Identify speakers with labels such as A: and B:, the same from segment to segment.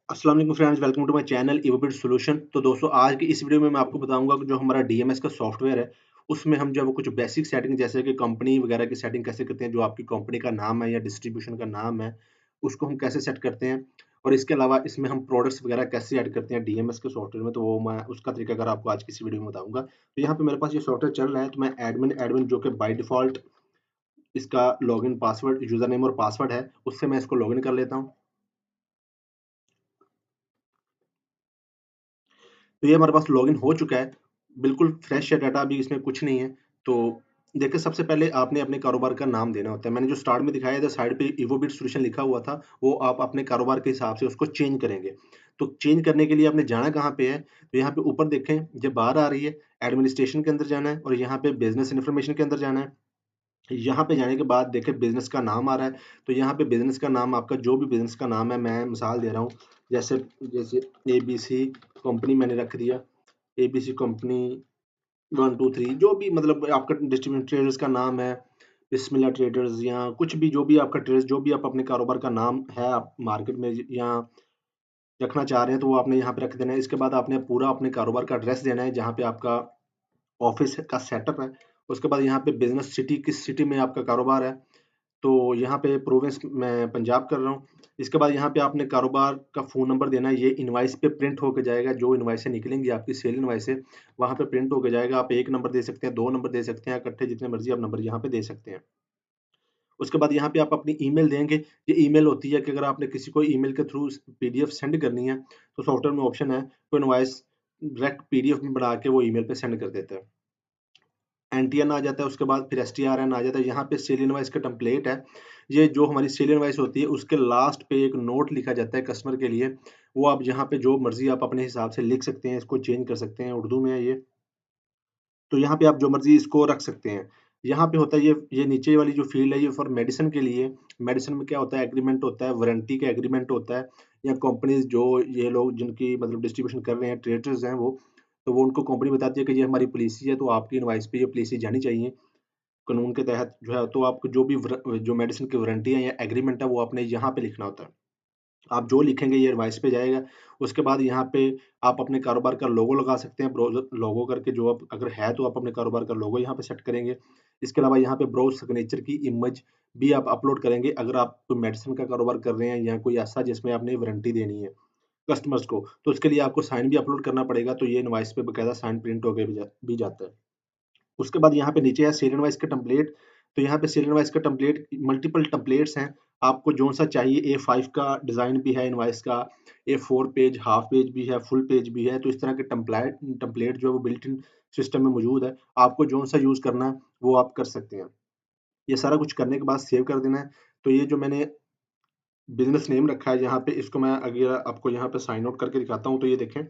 A: अस्सलाम वालेकुम friends, welcome to my channel Evobit solution. तो दोस्तों, आज की इस वीडियो में मैं आपको बताऊंगा कि जो हमारा डीएमएस का सॉफ्टवेयर है, उसमें हम जो है वो कुछ बेसिक सेटिंग जैसे कि कंपनी वगैरह की सेटिंग कैसे करते हैं, जो आपकी कंपनी का नाम है या डिस्ट्रीब्यूशन का नाम है, उसको हम कैसे सेट करते हैं। और इसके अलावा इसमें हम प्रोडक्ट्स वगैरह कैसे ऐड करते हैं डीएमएस के सॉफ्टवेयर में, तो वो मैं उसका तरीकाकार आपको आज की इस वीडियो में बताऊंगा। तो यहाँ पे मेरे पास ये सॉफ्टवेयर चल रहा है, तो मैं एडमिन एडमिन जो कि बाय डिफॉल्ट इसका लॉगिन पासवर्ड, यूजर नेम और पासवर्ड है, उससे मैं इसको लॉगिन कर लेता हूँ। तो ये हमारे पास लॉगिन हो चुका है, बिल्कुल फ्रेश है डाटा, अभी इसमें कुछ नहीं है। तो देखिए, सबसे पहले आपने अपने कारोबार का नाम देना होता है। मैंने जो स्टार्ट में दिखाया था, साइड पे इवोबिट सॉल्यूशन लिखा हुआ था, वो आप अपने कारोबार के हिसाब से उसको चेंज करेंगे। तो चेंज करने के लिए आपने जाना कहाँ पे है, तो यहाँ पे ऊपर देखें, जब बार आ रही है, एडमिनिस्ट्रेशन के अंदर जाना है और यहाँ पे बिज़नेस इन्फॉर्मेशन के अंदर जाना है। यहाँ पे जाने के बाद देखिए बिज़नेस का नाम आ रहा है, तो यहाँ पे बिज़नेस का नाम, आपका जो भी बिज़नेस का नाम है, मैं मिसाल दे रहा हूँ, जैसे जैसे एबीसी कंपनी मैंने रख दिया। एबीसी कंपनी 1 2 3 जो भी, मतलब आपका डिस्ट्रीब्यूटर ट्रेडर्स का नाम है, बिस्मिल्लाह ट्रेडर्स, या कुछ भी, जो भी आपका ट्रेडर्स, जो भी आप अपने कारोबार का नाम है, आप मार्केट में या रखना चाह रहे हैं, तो वो आपने यहाँ पे रख देना है। इसके बाद आपने पूरा अपने कारोबार का एड्रेस देना है, जहाँ पे आपका ऑफिस का सेटअप है। उसके बाद यहाँ पे बिजनेस सिटी, किस सिटी में आपका कारोबार है, तो यहाँ पे प्रोविंस मैं पंजाब कर रहा हूँ। इसके बाद यहाँ पे आपने कारोबार का फ़ोन नंबर देना है, ये इनवॉइस पे प्रिंट होके जाएगा, जो इनवॉइसें निकलेंगी आपकी सेल इनवॉइस से, वहाँ पे प्रिंट होके जाएगा। आप 1 नंबर दे सकते हैं, 2 नंबर दे सकते हैं, इकट्ठे जितने मर्ज़ी आप नंबर यहाँ पे दे सकते हैं। उसके बाद यहाँ पे आप अपनी ईमेल देंगे। ये ईमेल होती है कि अगर आपने किसी को ईमेल के थ्रू पीडीएफ सेंड करनी है, तो सॉफ्टवेयर में ऑप्शन है, तो इनवॉइस डायरेक्ट पीडीएफ में बना के वो ईमेल पे सेंड कर देता है। एनटीएन आ जाता है, उसके बाद फिर एसटीआरएन आ जाता है। यहाँ पे सेल इनवॉइस का टेम्पलेट है। ये जो हमारी सेल इनवॉइस होती है, उसके लास्ट पे एक नोट लिखा जाता है कस्टमर के लिए। वो आप यहाँ पे जो मर्ज़ी आप अपने हिसाब से लिख सकते हैं, इसको चेंज कर सकते हैं, उर्दू में है ये। तो यहाँ पे आप जो मर्ज़ी इसको रख सकते हैं। यहाँ पे होता है ये नीचे वाली जो फ़ील्ड है, ये फॉर मेडिसिन के लिए। मेडिसिन में क्या होता है, एग्रीमेंट होता है, वारंटी का एग्रीमेंट होता है, या कंपनीज़ जो ये लोग जिनकी मतलब डिस्ट्रीब्यूशन कर रहे हैं, ट्रेडर्स हैं वो, तो वो उनको कंपनी बताती है कि ये हमारी पॉलिसी है, तो आपकी इनवॉइस पे ये पॉलिसी जानी चाहिए। कानून के तहत जो है, तो आपको जो भी जो मेडिसिन की वारंटी है या एग्रीमेंट है, वो आपने यहाँ पे लिखना होता है। आप जो लिखेंगे ये रिवाइस पे जाएगा। उसके बाद यहाँ पे आप अपने कारोबार का लोगो लगा सकते हैं, ब्राउज़र लोगो करके, जो आप अगर है तो आप अपने कारोबार का लोगो यहाँ पे सेट करेंगे। इसके अलावा यहाँ पे ब्राउज़ सिग्नेचर की इमेज भी आप अपलोड करेंगे, अगर आप कोई मेडिसिन का कारोबार कर रहे हैं या कोई ऐसा जिसमें आपने वारंटी देनी है कस्टमर्स को, तो उसके लिए आपको साइन भी अपलोड करना पड़ेगा, तो ये इनवॉइस पे बाकायदा साइन प्रिंट होके भी जाता है। उसके बाद यहाँ पे नीचे है सेल इनवॉइस का टेम्पलेट। तो यहाँ पे सेल इनवॉइस का टेम्पलेट, मल्टीपल टेम्पलेट्स हैं, आपको जौन-सा चाहिए। ए5 का डिज़ाइन भी है इनवॉइस का, ए4 पेज, हाफ पेज भी है, फुल पेज भी है। तो इस तरह के टेम्पलेट टेम्पलेट जो है वो बिल्ट इन सिस्टम में मौजूद है। आपको जौन-सा यूज़ करना है, वो आप कर सकते हैं। ये सारा कुछ करने के बाद सेव कर देना है। तो ये जो मैंने बिज़नेस नेम रखा है यहाँ पे, इसको मैं अगर आपको यहाँ पे साइन आउट करके दिखाता हूँ, तो ये देखें,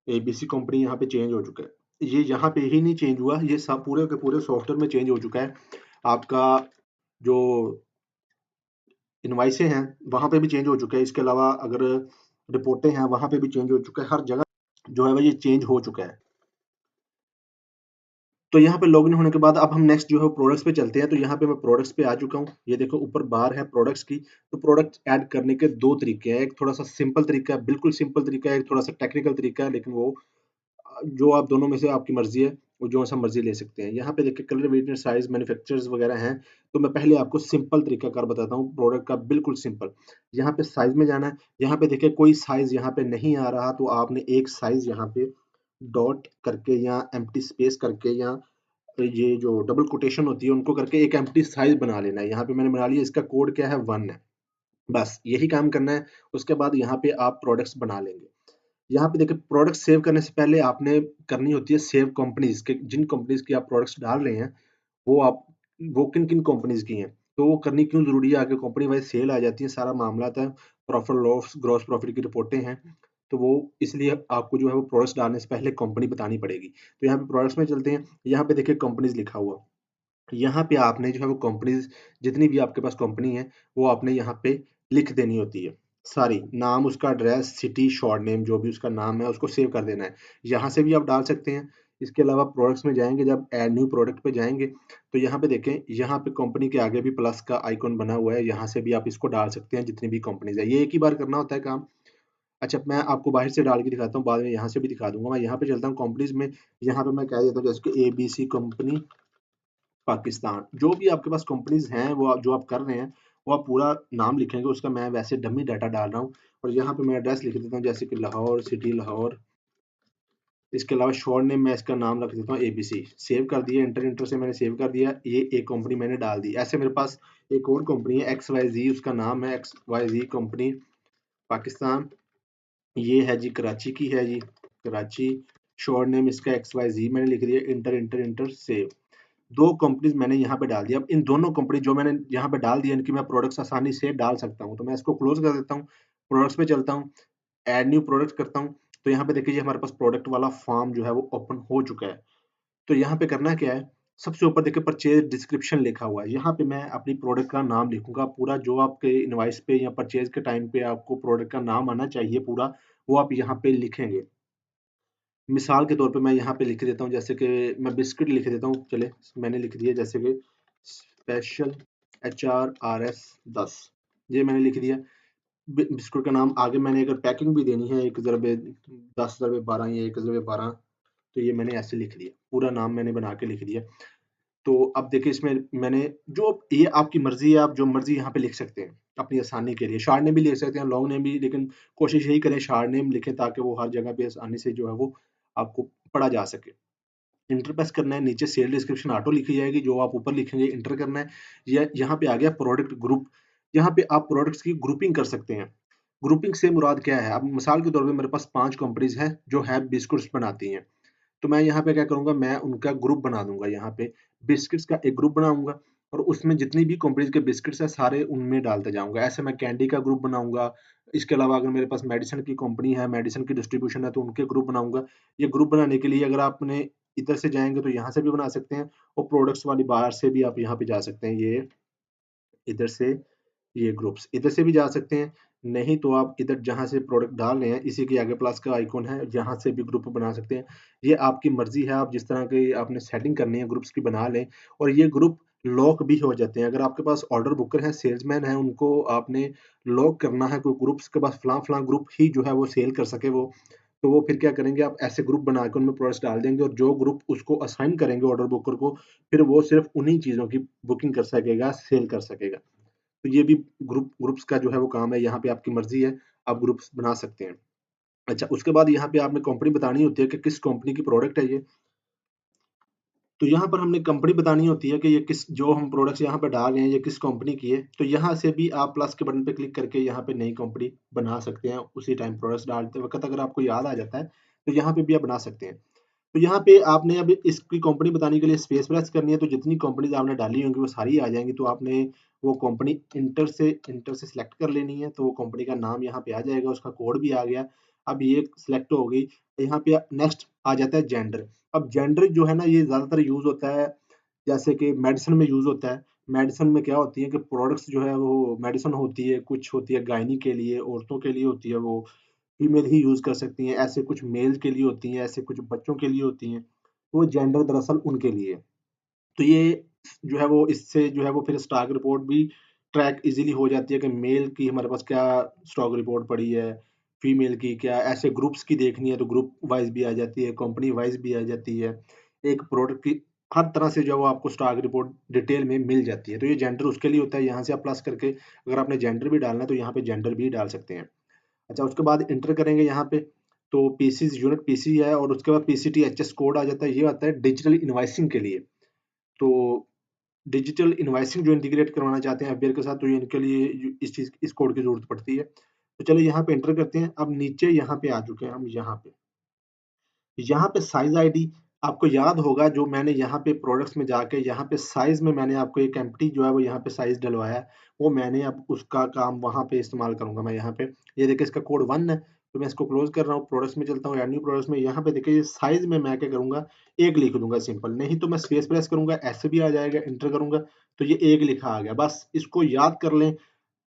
A: एबीसी कंपनी यहाँ पे चेंज हो चुका है। ये यहाँ पे ही नहीं चेंज हुआ, ये सब पूरे के पूरे सॉफ्टवेयर में चेंज हो चुका है। आपका जो इनवॉइसें हैं, वहाँ पे भी चेंज हो चुका है। इसके अलावा अगर रिपोर्टें हैं, वहाँ पे भी चेंज हो चुका है। हर जगह जो है वो ये चेंज हो चुका है। तो यहाँ पे लॉगिन होने के बाद अब हम नेक्स्ट जो है प्रोडक्ट्स पे चलते हैं। तो यहाँ पे मैं प्रोडक्ट्स पे आ चुका हूँ। ये देखो ऊपर बार है प्रोडक्ट्स की। तो प्रोडक्ट ऐड करने के 2 तरीके हैं। एक थोड़ा-सा सिंपल तरीका है, बिल्कुल सिंपल तरीका है, एक थोड़ा-सा टेक्निकल तरीका है, लेकिन वो जो आप दोनों में से आपकी मर्ज़ी है, वो जो-सा मर्ज़ी ले सकते हैं। यहाँ पे देखिए कलर, वेरिएंट, साइज़, मैन्युफैक्चरर्स वगैरह हैं। तो मैं पहले आपको सिंपल तरीकाकार बताता हूँ, प्रोडक्ट का बिल्कुल सिंपल। यहाँ पे साइज़ में जाना है। यहाँ पे देखिए कोई साइज़ यहाँ पे नहीं आ रहा, तो आपने एक साइज़ यहाँ पे डॉट करके या एम्प्टी स्पेस करके, या ये जो डबल कोटेशन होती है उनको करके एक एम्प्टी साइज़ बना लेना है। यहाँ पे मैंने बना लिया, इसका कोड क्या है, 1 है। बस यही काम करना है। उसके बाद यहाँ पे आप प्रोडक्ट्स बना लेंगे। यहाँ पे देखिए प्रोडक्ट सेव करने से पहले आपने करनी होती है सेव कंपनीज़ के, जिन कंपनीज़ की आप प्रोडक्ट्स डाल रहे हैं, वो आप वो किन-किन कंपनीज़ की हैं। तो वो करनी क्यों ज़रूरी है, आगे कंपनी वाइज़ सेल आ जाती है, सारा मामलात है, प्रॉफिट लॉस, ग्रॉस प्रॉफिट की रिपोर्टें हैं। तो वो इसलिए आपको जो है वो प्रोडक्ट्स डालने से पहले कंपनी बतानी पड़ेगी। तो यहाँ पे प्रोडक्ट्स में चलते हैं। यहाँ पे देखिए कंपनीज़ लिखा हुआ। यहाँ पे आपने जो है वो कंपनीज़, जितनी भी आपके पास कंपनी है, वो आपने यहाँ पे लिख देनी होती है। सारी, नाम, उसका एड्रेस, सिटी, शॉर्ट नेम, जो भी उसका नाम है, उसको सेव कर देना है। यहाँ से भी आप डाल सकते हैं। इसके अलावा प्रोडक्ट्स में जाएँगे, जब ऐड न्यू प्रोडक्ट पे जाएँगे, तो यहाँ पे देखें, यहाँ पे कंपनी के आगे भी प्लस का आइकॉन बना हुआ है, यहाँ से भी आप इसको डाल सकते हैं, जितनी भी कंपनीज़ है। ये एक ही बार करना होता है काम। अच्छा, मैं आपको बाहर से डाल के दिखाता हूँ, बाद में यहाँ से भी दिखा दूँगा। मैं यहाँ पे चलता हूँ कंपनीज़ में, यहाँ पे मैं कह देता हूँ जैसे कि एबीसी कंपनी पाकिस्तान। जो भी आपके पास कंपनीज़ हैं, वो आप जो आप कर रहे हैं, वो आप पूरा नाम लिखेंगे, उसका मैं वैसे डमी डाटा डाल रहा हूँ और यहाँ पे मैं एड्रेस लिख देता हूँ जैसे कि लाहौर, सिटी लाहौर। इसके अलावा शॉर्ट नेम मैं इसका नाम रख देता हूँ एबीसी। सेव कर दिया, इंटर इंटर से मैंने सेव कर दिया, ये एक कंपनी मैंने डाल दी। ऐसे मेरे पास एक और कंपनी है XYZ, उसका नाम है XYZ कंपनी पाकिस्तान। ये है जी, कराची की है जी, कराची। शॉर्ट नेम इसका XYZ मैंने लिख दिया, inter inter inter save. 2 companies मैंने यहाँ पे डाल दिया। अब इन दोनों कंपनी जो मैंने यहाँ पे डाल दिया, इनकी मैं प्रोडक्ट्स आसानी से डाल सकता हूँ। तो मैं इसको क्लोज़ कर देता हूँ, प्रोडक्ट्स पे चलता हूँ, ऐड न्यू प्रोडक्ट करता हूँ। तो यहाँ पे देखिए ये हमारे पास प्रोडक्ट वाला फॉर्म जो है वो ओपन हो चुका है। तो यहाँ पे करना क्या है, सबसे ऊपर देखिए परचेज़ डिस्क्रिप्शन लिखा हुआ है। यहाँ पे मैं अपनी प्रोडक्ट का नाम लिखूँगा पूरा, जो आपके इनवॉइस पे या परचेज़ के टाइम पे आपको प्रोडक्ट का नाम आना चाहिए पूरा, वो आप यहाँ पे लिखेंगे। मिसाल के तौर पे मैं यहाँ पे लिख देता हूँ जैसे कि मैं बिस्किट लिख देता हूँ, चले मैंने लिख दिया जैसे कि स्पेशल HRRS 10, ये मैंने लिख दिया। बिस्कुट का नाम आगे मैंने अगर पैकिंग भी देनी है 1 ज़रबे 10 ज़रबे 12 या 1 ज़रबे 12, तो ये मैंने ऐसे लिख दिया, पूरा नाम मैंने बना के लिख दिया। तो अब देखिए इसमें मैंने जो, ये आपकी मर्ज़ी है, आप जो मर्ज़ी यहाँ पे लिख सकते हैं, अपनी आसानी के लिए। शॉर्ट नेम भी लिख सकते हैं, लॉन्ग नेम भी, लेकिन कोशिश यही करें शॉर्ट नेम लिखें ताकि वो हर जगह पे आसानी से जो है वो आपको पढ़ा जा सके। इंटर प्रेस करना है, नीचे सेल डिस्क्रिप्शन ऑटो लिखी जाएगी, जो आप ऊपर लिखेंगे इंटर करना है। या यहाँ पे आ गया प्रोडक्ट ग्रुप, यहाँ पे आप प्रोडक्ट्स की ग्रुपिंग कर सकते हैं। ग्रुपिंग से मुराद क्या है? अब मिसाल के तौर पे मेरे पास 5 कंपनीज़ हैं जो है बिस्कुट्स बनाती हैं। तो मैं यहाँ पे क्या करूँगा, मैं उनका ग्रुप बना दूँगा यहाँ पे, बिस्किट्स का एक ग्रुप बनाऊँगा और उसमें जितनी भी कंपनीज़ के बिस्किट्स हैं सारे उनमें डालते जाऊँगा। ऐसे मैं कैंडी का ग्रुप बनाऊँगा, इसके अलावा अगर मेरे पास मेडिसिन की कंपनी है, मेडिसिन की डिस्ट्रीब्यूशन है तो उनके ग्रुप बनाऊँगा। ये ग्रुप बनाने के लिए अगर आपने इधर से जाएँगे तो यहाँ से भी बना सकते हैं और प्रोडक्ट्स वाली बार से भी आप यहाँ पे जा सकते हैं। ये इधर से, ये ग्रुप्स इधर से भी जा सकते हैं, नहीं तो आप इधर जहाँ से प्रोडक्ट डाल रहे हैं, इसी के आगे प्लस का आइकॉन है, यहाँ से भी ग्रुप बना सकते हैं। ये आपकी मर्ज़ी है, आप जिस तरह की आपने सेटिंग करनी है ग्रुप्स की बना लें और ये ग्रुप लॉक भी हो जाते हैं। अगर आपके पास ऑर्डर बुकर हैं, सेल्समैन हैं, उनको आपने लॉक करना है, कोई ग्रुप्स के पास फलाँ-फलाँ ग्रुप ही जो है वो सेल कर सके वो, तो वो फिर क्या करेंगे, आप ऐसे ग्रुप बना के उनमें प्रोडक्ट्स डाल देंगे और जो ग्रुप उसको असाइन करेंगे ऑर्डर बुकर को, फिर वो सिर्फ़ उन्हीं चीज़ों की बुकिंग कर सकेगा, सेल कर सकेगा। तो ये भी ग्रुप्स का जो है वो काम है, यहाँ पे आपकी मर्ज़ी है, आप ग्रुप्स बना सकते हैं। अच्छा, उसके बाद यहाँ पे आपने कंपनी बतानी होती है कि किस कंपनी की प्रोडक्ट है ये। तो यहाँ पर हमने कंपनी बतानी होती है कि ये किस, जो हम प्रोडक्ट्स यहाँ पे डाल रहे हैं, ये किस कंपनी की है। तो यहाँ से भी आप प्लस के बटन पे क्लिक करके यहाँ पे नई कंपनी बना सकते हैं। उसी टाइम प्रोडक्ट्स डालते वक़्त अगर आपको याद आ जाता है, तो यहाँ पे भी आप बना सकते हैं। तो यहाँ पे आपने अब इसकी कंपनी बताने के लिए स्पेस प्रेस करनी है, तो जितनी कंपनीज़ आपने डाली होंगी वो सारी आ जाएँगी। तो आपने वो कंपनी इंटर से सिलेक्ट कर लेनी है, तो वो कंपनी का नाम यहाँ पे आ जाएगा, उसका कोड भी आ गया। अब ये सिलेक्ट हो गई, यहाँ पे नेक्स्ट आ जाता है जेंडर। अब जेंडर जो है ना, ये ज़्यादातर यूज़ होता है जैसे कि मेडिसिन में यूज़ होता है। मेडिसिन में क्या होती है कि प्रोडक्ट्स जो है वो मेडिसिन होती है, कुछ होती है गायनी के लिए, औरतों के लिए होती है, वो फीमेल ही यूज़ कर सकती हैं, ऐसे कुछ मेल के लिए होती हैं, ऐसे कुछ बच्चों के लिए होती हैं। तो वो जेंडर दरअसल उनके लिए है। तो ये जो है वो, इससे जो है वो फिर स्टॉक रिपोर्ट भी ट्रैक ईज़िली हो जाती है कि मेल की हमारे पास क्या स्टॉक रिपोर्ट पड़ी है, फीमेल की क्या, ऐसे ग्रुप्स की देखनी है तो ग्रुप वाइज़ भी आ जाती है, कंपनी वाइज़ भी आ जाती है। एक प्रोडक्ट की हर तरह से जो है वो आपको स्टॉक रिपोर्ट डिटेल में मिल जाती है। तो ये जेंडर उसके लिए होता है, यहाँ से आप प्लस करके अगर आपने जेंडर भी डालना है तो यहाँ पे जेंडर भी डाल सकते हैं। अच्छा, उसके बाद एंटर करेंगे यहाँ पे, तो पीसीज़ यूनिट पीसी है और उसके बाद पीसीटीएचएस कोड आ जाता है, ये आता है डिजिटल इनवॉइसिंग के लिए। तो डिजिटल इनवॉइसिंग जो इंटीग्रेट करवाना चाहते हैं एफबीआर के साथ, तो ये इनके लिए इस कोड की ज़रूरत पड़ती है। तो चलिए यहाँ पे एंटर करते हैं। अब नीचे यहाँ पे आ चुके हैं हम, यहाँ पे साइज़ आईडी आपको याद होगा, जो मैंने यहाँ पे प्रोडक्ट्स में जाके यहाँ पे साइज़ में मैंने आपको एक एम्प्टी जो है वो यहाँ पे साइज़ डलवाया है, वो मैंने अब उसका काम वहाँ पे इस्तेमाल करूँगा मैं यहाँ पे। ये देखिए इसका कोड 1 है, तो मैं इसको क्लोज़ कर रहा हूँ, प्रोडक्ट्स में चलता हूँ, ऐड न्यू प्रोडक्ट्स में, यहाँ पे देखिए ये साइज़ में मैं क्या करूँगा, 1 लिख दूँगा सिंपल, नहीं तो मैं स्पेस प्रेस करूँगा, ऐसे भी आ जाएगा, एंटर करूँगा, तो ये 1 लिखा आ गया। बस इसको याद कर लें।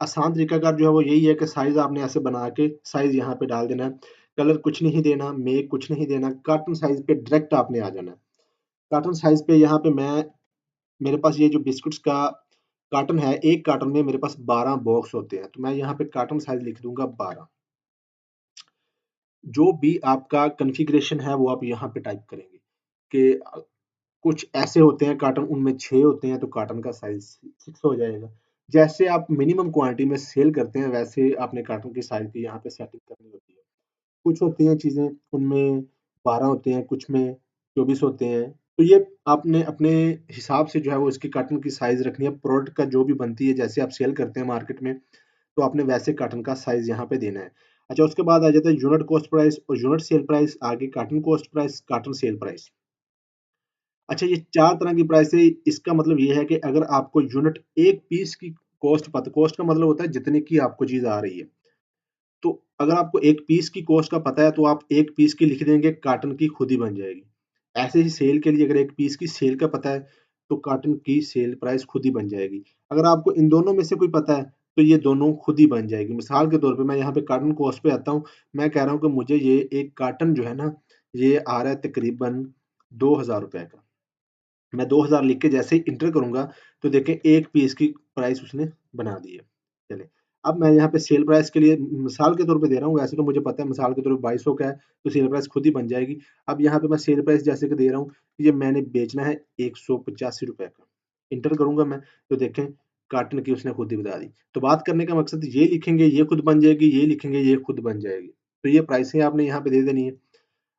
A: आसान तरीकाकार जो है वो यही है कि साइज़ आपने ऐसे बना के साइज़ यहाँ पे डाल देना है। कलर कुछ नहीं देना, मेक कुछ नहीं देना, कार्टन साइज़ पे डायरेक्ट आपने आ जाना है। कार्टन साइज़ पे यहाँ पे मेरे पास ये जो बिस्कुट्स का कार्टन है, एक कार्टन में मेरे पास 12 बॉक्स होते हैं, तो मैं यहाँ पे कार्टन साइज़ लिख दूँगा 12। जो भी आपका कॉन्फ़िगरेशन है वो आप यहाँ पे टाइप करेंगे कि कुछ ऐसे होते हैं कार्टन, उनमें 6 होते हैं तो कार्टन का साइज़ 6 हो जाएगा। जैसे आप मिनिमम क्वांटिटी में सेल करते हैं वैसे आपने कार्टन की साइज़ की यहाँ पे सेटिंग करनी होती है। कुछ होती हैं चीज़ें, उनमें 12 होते हैं, कुछ में 24 होते हैं। तो ये आपने अपने हिसाब से जो है वो इसकी कार्टन की साइज़ रखनी है। प्रोडक्ट का जो भी बनती है, जैसे आप सेल करते हैं मार्केट में, तो आपने वैसे कार्टन का साइज़ यहाँ पे देना है। अच्छा, उसके बाद आ जाता है यूनिट कॉस्ट प्राइस और यूनिट सेल प्राइस, आगे carton cost price, carton sale price. अच्छा, ये 4 तरह की प्राइस है। इसका मतलब ये है कि अगर आपको यूनिट 1 पीस की कॉस्ट का मतलब होता है जितने की आपको चीज़ आ रही है। तो अगर आपको एक पीस की कॉस्ट का पता है तो आप एक पीस की लिख देंगे, कार्टन की खुद ही बन जाएगी। ऐसे ही सेल के लिए अगर एक पीस की सेल का पता है तो कार्टन की सेल प्राइस खुद ही बन जाएगी। अगर आपको इन दोनों में से कोई पता है तो ये दोनों खुद ही बन जाएगी। मिसाल के तौर पे मैं यहाँ पे कार्टन कॉस्ट पे आता हूँ। मैं कह रहा हूँ कि मुझे ये एक कार्टन जो है ना, ये आ रहा है तकरीबन 2000 रुपए का। मैं 2000 लिख के जैसे ही इंटर करूंगा तो देखें एक पीस की प्राइस उसने बना दी है। चले, अब मैं यहाँ पे सेल प्राइस के लिए मिसाल के तौर पे दे रहा हूँ, वैसे तो मुझे पता है मिसाल के तौर पे 2200 का है तो सेल प्राइस खुद ही बन जाएगी। अब यहाँ पे मैं सेल प्राइस जैसे कि दे रहा हूँ, ये मैंने बेचना है 185 रुपए का। इंटर करूंगा मैं तो देखें कार्टन की उसने खुद ही बता दी। तो बात करने का मकसद ये लिखेंगे ये खुद बन जाएगी, ये लिखेंगे ये खुद बन जाएगी। तो ये प्राइसिंग आपने यहाँ पे दे देनी है।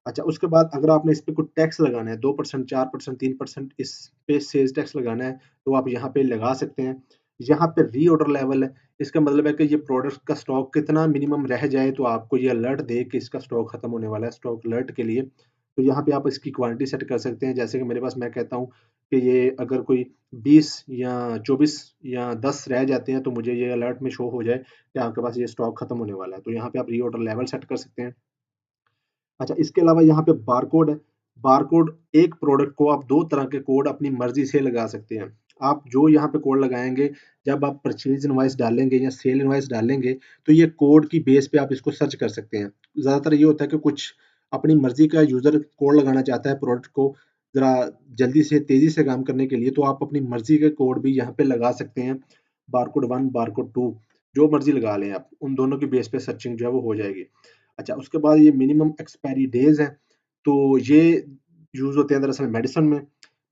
A: अच्छा, उसके बाद अगर आपने इस पे कुछ टैक्स लगाना है, 2%, 4%, 3% इस पे सेल्स टैक्स लगाना है, तो आप यहाँ पे लगा सकते हैं। यहाँ पे रीऑर्डर लेवल है, इसका मतलब है कि ये प्रोडक्ट का स्टॉक कितना मिनिमम रह जाए तो आपको ये अलर्ट दे कि इसका स्टॉक खत्म होने वाला है, स्टॉक अलर्ट के लिए। तो यहाँ पे आप इसकी क्वांटिटी सेट कर सकते हैं। जैसे कि मेरे पास, मैं कहता हूँ कि ये अगर कोई 20 या 24 या 10 रह जाते हैं तो मुझे ये अलर्ट में शो हो जाए कि आपके पास ये स्टॉक खत्म होने वाला है। तो यहाँ पे आप रीऑर्डर लेवल सेट कर सकते हैं। अच्छा, इसके अलावा यहाँ पे बारकोड है। बारकोड, एक प्रोडक्ट को आप 2 तरह के कोड अपनी मर्ज़ी से लगा सकते हैं। आप जो यहाँ पे कोड लगाएँगे, जब आप परचेज़ इनवॉइस डालेंगे या सेल इनवॉइस डालेंगे, तो ये कोड की बेस पे आप इसको सर्च कर सकते हैं। ज़्यादातर ये होता है कि कुछ अपनी मर्ज़ी का यूज़र कोड लगाना चाहता है प्रोडक्ट को ज़रा जल्दी से, तेज़ी से काम करने के लिए, तो आप अपनी मर्ज़ी के कोड भी यहाँ पे लगा सकते हैं। बारकोड 1, बारकोड 2, जो मर्ज़ी लगा लें आप। उन दोनों की बेस पे सर्चिंग जो है वो हो जाएगी। अच्छा, उसके बाद ये मिनिमम एक्सपायरी डेज़ हैं, तो ये यूज़ होते हैं दरअसल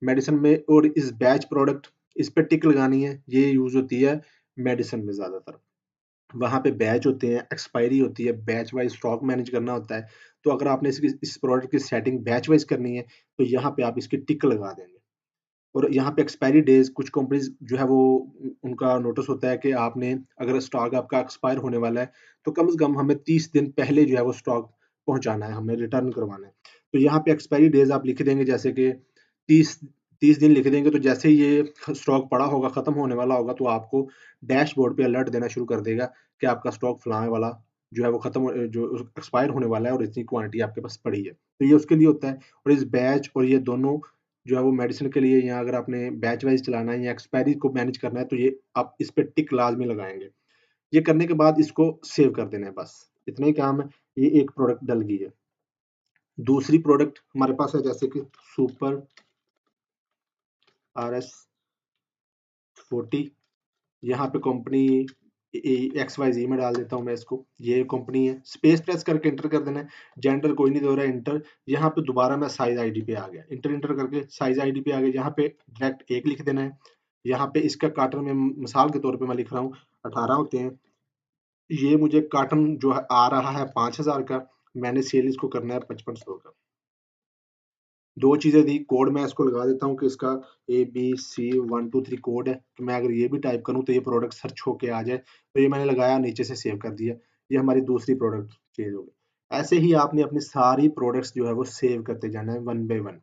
A: मेडिसिन में और इस बैच प्रोडक्ट, इस पे टिक लगानी है, ये यूज़ होती है मेडिसिन में ज़्यादातर। वहाँ पे बैच होते हैं, एक्सपायरी होती है, बैच वाइज़ स्टॉक मैनेज करना होता है। तो अगर आपने इस प्रोडक्ट की सेटिंग बैच वाइज़ करनी है, तो यहाँ पे आप इसकी टिक लगा देंगे। और यहाँ पे एक्सपायरी डेज़, कुछ कंपनीज़ जो है वो उनका नोटिस होता है कि आपने, अगर स्टॉक आपका एक्सपायर होने वाला है, तो कम से कम हमें 30 दिन पहले जो है वो स्टॉक पहुँचाना है, हमें रिटर्न करवाना है। तो यहाँ पे एक्सपायरी डेज़ आप लिख देंगे, जैसे कि 30 30 दिन लिख देंगे, तो जैसे ही ये स्टॉक पड़ा होगा, खत्म होने वाला होगा, तो आपको डैशबोर्ड पे अलर्ट देना शुरू कर देगा कि आपका स्टॉक फलाने वाला जो है वो जो एक्सपायर होने वाला है और इतनी क्वांटिटी आपके पास पड़ी है। तो ये उसके लिए होता है। और इस बैच और ये दोनों जो है वो मेडिसिन के लिए, या अगर आपने बैच वाइज़ चलाना है या एक्सपायरी को मैनेज करना है, तो ये आप इस पे टिक लाज़मी लगाएँगे। ये करने के बाद इसको सेव कर देना है बस, इतना ही काम है। ये एक प्रोडक्ट डल गई है। दूसरी प्रोडक्ट हमारे पास है जैसे कि सुपर आरएस 40। यहाँ पे कंपनी एक्स वाई जी में डाल देता हूँ मैं इसको। ये कंपनी है, स्पेस प्रेस करके इंटर कर देना है। जेंडर कोई नहीं दे रहा है, इंटर। यहाँ पे दोबारा मैं साइज आईडी पे आ गया, इंटर इंटर करके साइज आईडी पे आ गया। यहाँ पे डायरेक्ट एक लिख देना है। यहाँ पे इसका कार्टन में मिसाल के तौर पे मैं लिख रहा हूँ 18 होते हैं। ये मुझे कार्टन जो है आ रहा है 5000 का, मैंने सेल इसको करना है 5500 का। दो चीजें दी, कोड मैं इसको लगा देता हूँ कि इसका ABC 123 कोड है, कि मैं अगर ये भी टाइप करूँ तो ये प्रोडक्ट सर्च होके आ जाए। तो ये मैंने लगाया, नीचे से सेव कर दिया। ये हमारी दूसरी प्रोडक्ट चेंज हो गई। ऐसे ही आपने अपनी सारी प्रोडक्ट्स जो है वो सेव करते जाना है, वन बाय वन।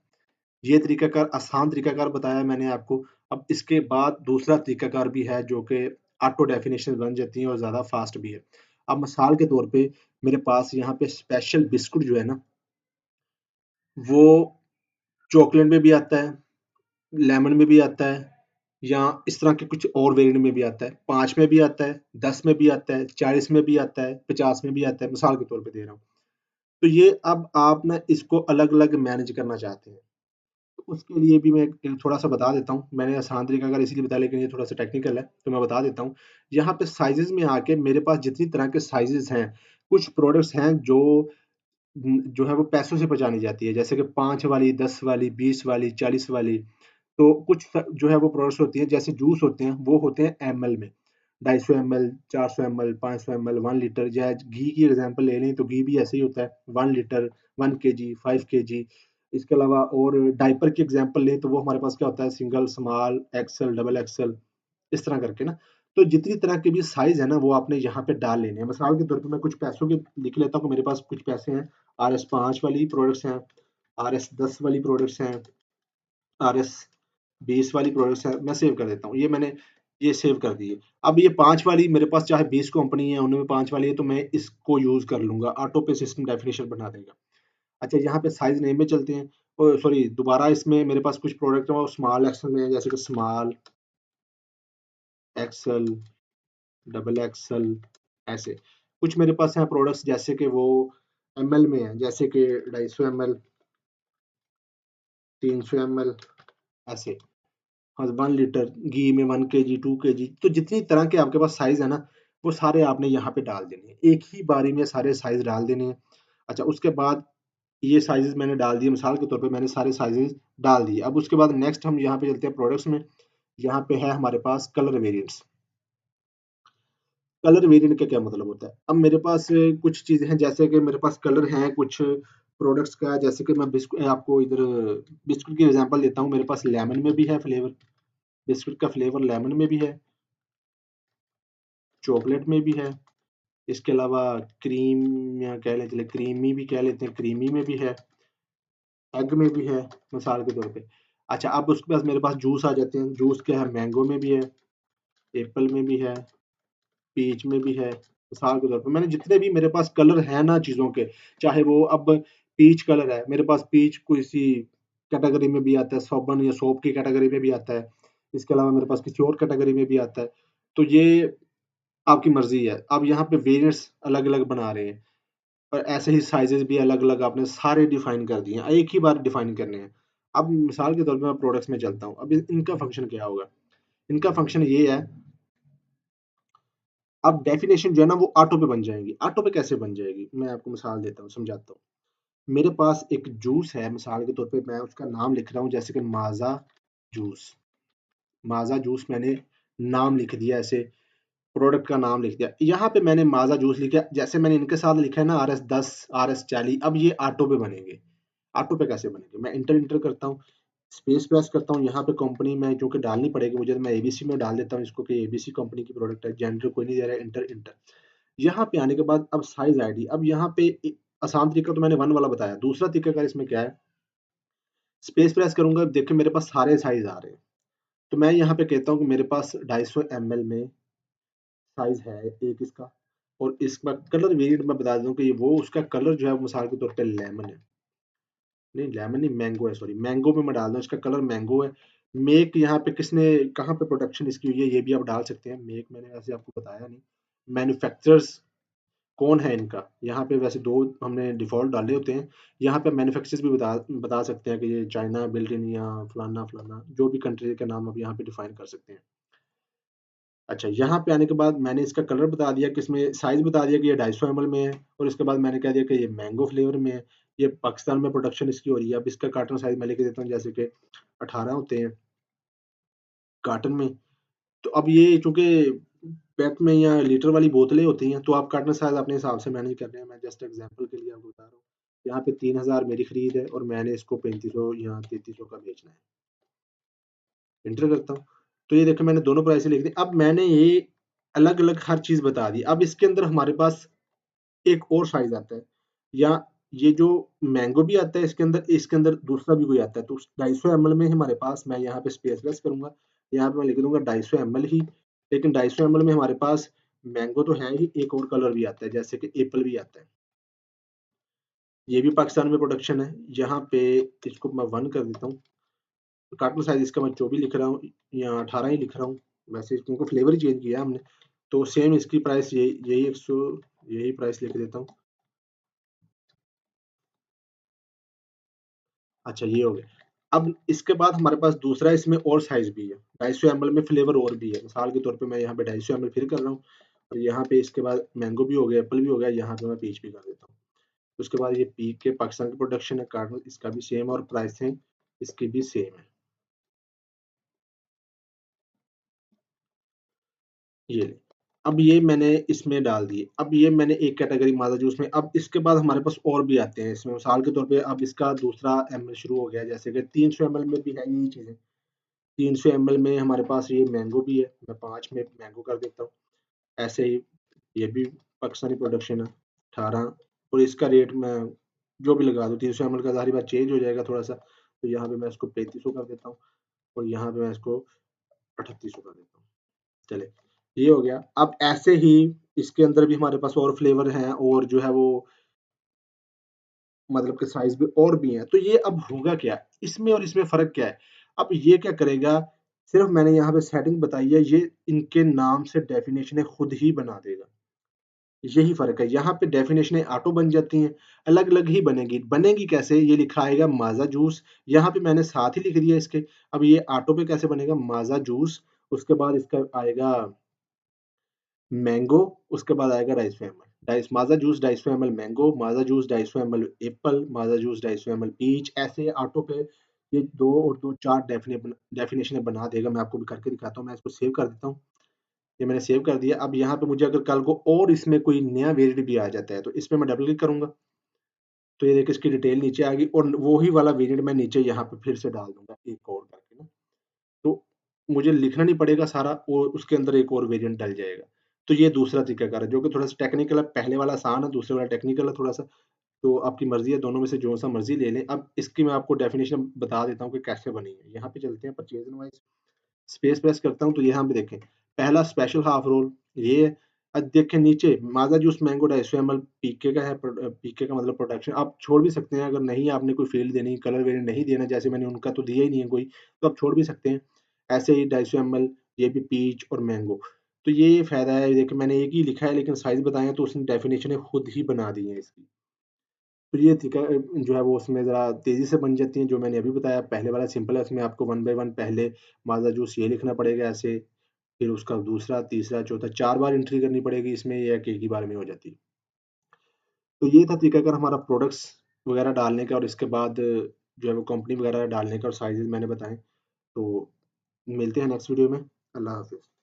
A: ये तरीकाकार, आसान तरीकाकार बताया मैंने आपको। अब इसके बाद दूसरा तरीकाकार भी है जो कि ऑटो डेफिनेशन बन जाती है और ज्यादा फास्ट भी है। अब मिसाल के तौर पे मेरे पास यहाँ पे स्पेशल बिस्कुट जो है ना, वो चॉकलेट में भी आता है, लेमन में भी आता है, या इस तरह के कुछ और वेरिएंट में भी आता है। 5 में भी आता है, 10 में भी आता है, 40 में भी आता है, 50 में भी आता है, मिसाल के तौर पे दे रहा हूँ। तो ये अब आप ना इसको अलग-अलग मैनेज करना चाहते हैं। तो उसके लिए भी मैं एक थोड़ा-सा बता देता हूँ। मैंने आसान तरीका अगर इसीलिए बताया, लेकिन ये थोड़ा-सा टेक्निकल है, तो मैं बता देता हूँ। यहाँ पे साइज़ेज़ में आके मेरे पास जितनी तरह के साइज़ेज़ हैं, कुछ प्रोडक्ट्स हैं जो जो है वो पैसों से पहचानी जाती है, जैसे कि 5 वाली, 10 वाली, 20 वाली, 40 वाली। तो कुछ जो है वो प्रोडक्ट्स होती हैं, जैसे जूस होते हैं, वो होते हैं एमएल में, 250 एमएल, 400 एमएल, 500 एमएल, 1 लीटर। या घी की एग्जांपल ले लें तो घी भी ऐसे ही होता है, 1 लीटर, 1 केजी, 5 केजी। इसके अलावा और डायपर की एग्जांपल लें तो वो हमारे पास क्या होता है, single, small, axel, double axel, इस तरह करके ना। तो जितनी तरह के भी साइज है ना, वो आपने यहाँ पे डाल लेने हैं। मिसाल के तौर पे मैं कुछ पैसों के लिख लेता हूँ, मेरे पास कुछ पैसे हैं, RS5 वाली प्रोडक्ट्स हैं, RS10 वाली प्रोडक्ट्स हैं, RS20 वाली प्रोडक्ट्स हैं। मैं सेव कर देता हूँ, ये मैंने ये सेव कर दिए। अब ये 5 वाली मेरे पास चाहे 20 कंपनी है, उनमें 5 वाली है, तो मैं इसको यूज कर लूंगा, ऑटो पे सिस्टम डेफिनेशन बना देगा। अच्छा, यहाँ पे साइज नेम में चलते हैं। सॉरी, दोबारा इसमें मेरे पास कुछ प्रोडक्ट है वो स्मॉल एक्सल में है, जैसे कि स्मॉल एक्सल, डबल एक्सल, ऐसे कुछ मेरे पास हैं प्रोडक्ट्स, जैसे कि वो एमएल में है, जैसे कि 250 एमएल, 300 एमएल, ऐसे। हाँ, 1 लीटर घी में, 1 केजी, 2 केजी। तो जितनी तरह के आपके पास साइज है ना, वो सारे आपने यहाँ पे डाल देने हैं, एक ही बारी में सारे साइज डाल देने हैं। अच्छा, उसके बाद ये साइजेस मैंने डाल दिए, मिसाल के तौर पे मैंने सारे साइजेस डाल दिए। अब उसके बाद नेक्स्ट हम यहाँ पे चलते हैं प्रोडक्ट्स में। यहाँ पे है हमारे पास कलर वेरिएंट्स। कलर वेरिएंट का क्या मतलब होता है? अब मेरे पास कुछ चीजें हैं, जैसे कि मेरे पास कलर हैं कुछ प्रोडक्ट्स का, जैसे कि मैं बिस्कुट आपको इधर बिस्कुट की एग्जांपल देता हूँ। मेरे पास लेमन में भी है फ्लेवर, बिस्कुट का फ्लेवर लेमन में भी है, चॉकलेट में भी है, इसके अलावा क्रीम, या कह लें, चले क्रीमी भी कह लेते हैं, क्रीमी में भी है, एग में भी है, मिसाल के तौर पे। अच्छा, अब उसके पास मेरे पास जूस आ जाते हैं। जूस क्या है, मैंगो में भी है, एप्पल में भी है, पीच में भी है। मिसाल के तौर पे मैंने जितने भी मेरे पास कलर है ना चीजों के, चाहे वो अब पीच कलर है मेरे पास, पीच किसी कैटेगरी में भी आता है, साबुन या सोप की कैटेगरी में भी आता है, इसके अलावा मेरे पास किसी और कैटेगरी में भी आता है। तो ये आपकी मर्जी है। अब यहाँ पे वेरिएंट्स अलग अलग बना रहे हैं, और ऐसे ही साइजेस भी अलग अलग आपने सारे डिफाइन कर दिए हैं, एक ही बार डिफाइन करने हैं। अब मिसाल के तौर पे मैं प्रोडक्ट्स में चलता हूँ। अब इनका फंक्शन क्या होगा? इनका फंक्शन ये है, अब डेफिनेशन जो है ना वो ऑटो पे बन जाएगी। ऑटो पे कैसे बन जाएगी, मैं आपको मिसाल देता हूँ, समझाता हूँ। मेरे पास एक जूस है, मिसाल के तौर पे मैं उसका नाम लिख रहा हूँ, जैसे कि माजा जूस। माजा जूस मैंने नाम लिख दिया, ऐसे प्रोडक्ट का नाम लिख दिया। यहाँ पे मैंने माजा जूस लिखा, जैसे मैंने इनके साथ लिखा है ना RS10, RS40। अब ये ऑटो पे बनेंगे। ऑटो पे कैसे बनेंगे? मैं इंटर इंटर करता हूँ, स्पेस प्रेस करता हूँ, यहाँ पे कंपनी में जो कि डालनी पड़ेगी मुझे, तो मैं एबीसी में डाल देता हूँ इसको, कि एबीसी कंपनी की प्रोडक्ट है, जेंडर कोई नहीं दे रहा है, इंटर इंटर। यहाँ पे आने के बाद अब साइज आईडी, अब यहाँ पे आसान तरीका तो मैंने 1 वाला बताया। दूसरा तरीका इसमें क्या है, स्पेस प्रेस करूंगा, देखिए मेरे पास सारे साइज आ रहे हैं। तो मैं यहाँ पे कहता हूँ कि मेरे पास 250 ml में साइज है एक इसका। और इसका कलर वेरिएंट मैं बता दूं कि ये वो उसका कलर जो है वो मिसाल के तौर पे लेमन है, नहीं लेमन नहीं, मैंगो है, सॉरी, मैंगो में मैं डाल दूं, इसका कलर मैंगो है। मेक यहाँ पे किसने, कहाँ पे प्रोडक्शन इसकी हुई है, ये भी आप डाल सकते हैं। मेक मैंने वैसे आपको बताया नहीं। मैन्युफैक्चरर्स कौन है इनका, यहाँ पे वैसे दो हमने डिफॉल्ट डाले होते हैं। यहाँ पे मैन्युफैक्चरर्स भी बता बता सकते हैं कि ये चाइना बिल्ट इन, या फलाना फलाना, जो भी कंट्री का नाम आप यहाँ पे डिफाइन कर सकते हैं। अच्छा, यहाँ पे आने के बाद मैंने इसका कलर बता दिया, कि इसमें साइज बता दिया कि ये 250 ml में है, और इसके बाद मैंने कह दिया कि ये मैंगो फ्लेवर में है, ये पाकिस्तान में प्रोडक्शन इसकी हो रही है। अब इसका कार्टन साइज मैं लेके देता हूँ, जैसे कि 18 होते हैं कार्टन में। तो अब ये चूंकि पैक में या लीटर वाली बोतलें होती हैं, तो आप कार्टन साइज अपने हिसाब से मैनेज कर रहे हैं। मैं जस्ट एग्जांपल के लिए आपको बता रहा हूँ। यहाँ पे 3000 मेरी खरीद है, और मैंने इसको 3500 या 3300 का बेचना है। इंटर करता हूँ, तो ये देखो मैंने दोनों प्राइस लिख दी। अब मैंने ये अलग अलग हर चीज बता दी। अब इसके अंदर हमारे पास एक और साइज आता है, या ये जो मैंगो भी आता है इसके अंदर दूसरा भी कोई आता है। तो 250 ml में हमारे पास, मैं यहाँ पे स्पेसलेस करूंगा, यहाँ पे मैं लिख दूंगा 250 ml ही। लेकिन 250 ml में हमारे पास मैंगो तो है ही, एक और कलर भी आता है, जैसे कि एप्पल भी आता है। ये भी पाकिस्तान में प्रोडक्शन है। यहाँ पे इसको मैं 1 कर देता हूँ। कार्टून साइज इसका मैं 24 लिख रहा हूँ, या 18 ही लिख रहा हूँ। वैसे क्योंकि फ्लेवर ही चेंज किया है हमने, तो सेम इसकी प्राइस यही 100, यही प्राइस लिख देता हूँ। अच्छा, ये हो गया। अब इसके बाद हमारे पास दूसरा इसमें और साइज भी है, 250 ml में फ्लेवर और भी है। मिसाल के तौर पे मैं यहाँ पे 250 ml फिर कर रहा हूँ, और यहाँ पे इसके बाद मैंगो भी हो गया, एप्पल भी हो गया, यहाँ पे मैं पीच भी कर देता हूँ। उसके बाद ये पीके पाकिस्तान की प्रोडक्शन है, कार्टून इसका भी सेम और प्राइसिंग इसकी भी सेम है। ये ले। अब ये मैंने इसमें डाल दिए। अब ये मैंने एक कैटेगरी माजा जूस में। अब इसके बाद हमारे पास और भी आते हैं इसमें, मिसाल के तौर पे अब इसका दूसरा एमएल शुरू हो गया, जैसे कि 300 एमएल में भी है यही चीजें। 300 एमएल में हमारे पास ये मैंगो भी है, मैं 5 में मैंगो कर देता हूँ। ऐसे ही ये भी पाकिस्तानी प्रोडक्शन है, 18। और इसका रेट मैं जो भी लगा दूँ, 300 एमएल का जाहिर बात चेंज हो जाएगा थोड़ा सा, तो यहाँ पे मैं इसको 3500 कर देता हूँ और यहाँ पे मैं इसको 3800 कर देता हूँ। चले, ये हो गया। अब ऐसे ही इसके अंदर भी हमारे पास और फ्लेवर हैं और जो है वो मतलब के साइज भी और भी हैं। तो ये अब होगा क्या इसमें और इसमें फर्क क्या है? अब ये क्या करेगा, सिर्फ मैंने यहाँ पे सेटिंग बताई है, ये इनके नाम से डेफिनेशन खुद ही बना देगा। यही फ़र्क है, यहाँ पे डेफ़िनेशनें ऑटो बन जाती हैं, अलग-अलग ही बनेगी। बनेगी कैसे? ये लिखा आएगा माज़ा जूस, यहाँ पे मैंने साथ ही लिख दिया इसके। अब ये ऑटो पे कैसे बनेगा? माज़ा जूस, उसके बाद इसका आएगा मैंगो, उसके बाद आएगा 250 एमएल। डाइस Maaza juice 250 ML mango, Maaza juice 250 ML apple, Maaza juice 250 ML peach, ऐसे ऑटो पे ये 2 और 2 4 डेफ़िनेशनें बना देगा। मैं आपको भी करके दिखाता हूँ, मैं इसको सेव कर देता हूँ। ये मैंने सेव कर दिया। अब यहाँ पे मुझे अगर कल को और इसमें कोई नया वेरिएंट भी आ जाता है, तो इसपे मैं डबल क्लिक करूँगा, तो ये देखिए इसकी डिटेल नीचे आ गई और वो ही वाला वेरिएंट मैं नीचे यहाँ पे फिर से डाल दूँगा एक और करके ना। तो मुझे लिखना नहीं पड़ेगा सारा और उसके अंदर एक और वेरिएंट डल जाएगा। तो ये दूसरा तरीकाकार है, जो कि थोड़ा-सा टेक्निकल है, पहले वाला आसान है, दूसरे वाला टेक्निकल है थोड़ा-सा। तो आपकी मर्ज़ी है, दोनों में से जो-सा मर्ज़ी ले लें। अब इसकी मैं आपको डेफिनिशन बता देता हूँ कि कैसे बनी है। यहाँ पे चलते हैं परचेज़ इनवॉइस, स्पेस प्रेस करता हूँ तो यहाँ पे देखें, पहला स्पेशल हाफ रोल ये है। अब देखें नीचे माज़ा जूस मैंगो 250 एमएल पीके का है, पीके का मतलब प्रोडक्शन। आप छोड़ भी सकते हैं अगर नहीं आपने कोई फ़ील्ड देनी, कलर वेरिएंट नहीं देना, जैसे मैंने उनका तो दिया ही नहीं है कोई, तो आप छोड़ भी सकते हैं। ऐसे ही 250 एमएल ये भी पीच और मैंगो। तो ये फ़ायदा है, देखिए मैंने एक ही लिखा है लेकिन साइज़ बताए हैं तो उसने डेफिनिशनें खुद ही बना दी हैं इसकी। तो ये तरीका जो है वो उसमें ज़रा तेज़ी से बन जाती हैं, जो मैंने अभी बताया। पहले वाला सिंपल है, उसमें आपको 1 बाय 1 पहले माज़ा जूस ये लिखना पड़ेगा ऐसे, फिर उसका दूसरा, तीसरा, चौथा 4 बार एंट्री करनी पड़ेगी इसमें, ये है कि एक ही बार में हो जाती है। तो ये था तरीकाकार हमारा प्रोडक्ट्स वगैरह डालने का और इसके बाद जो है वो कंपनी वगैरह डालने का और साइज़ेज़ मैंने बताए। तो मिलते हैं नेक्स्ट वीडियो में। अल्लाह हाफ़िज़।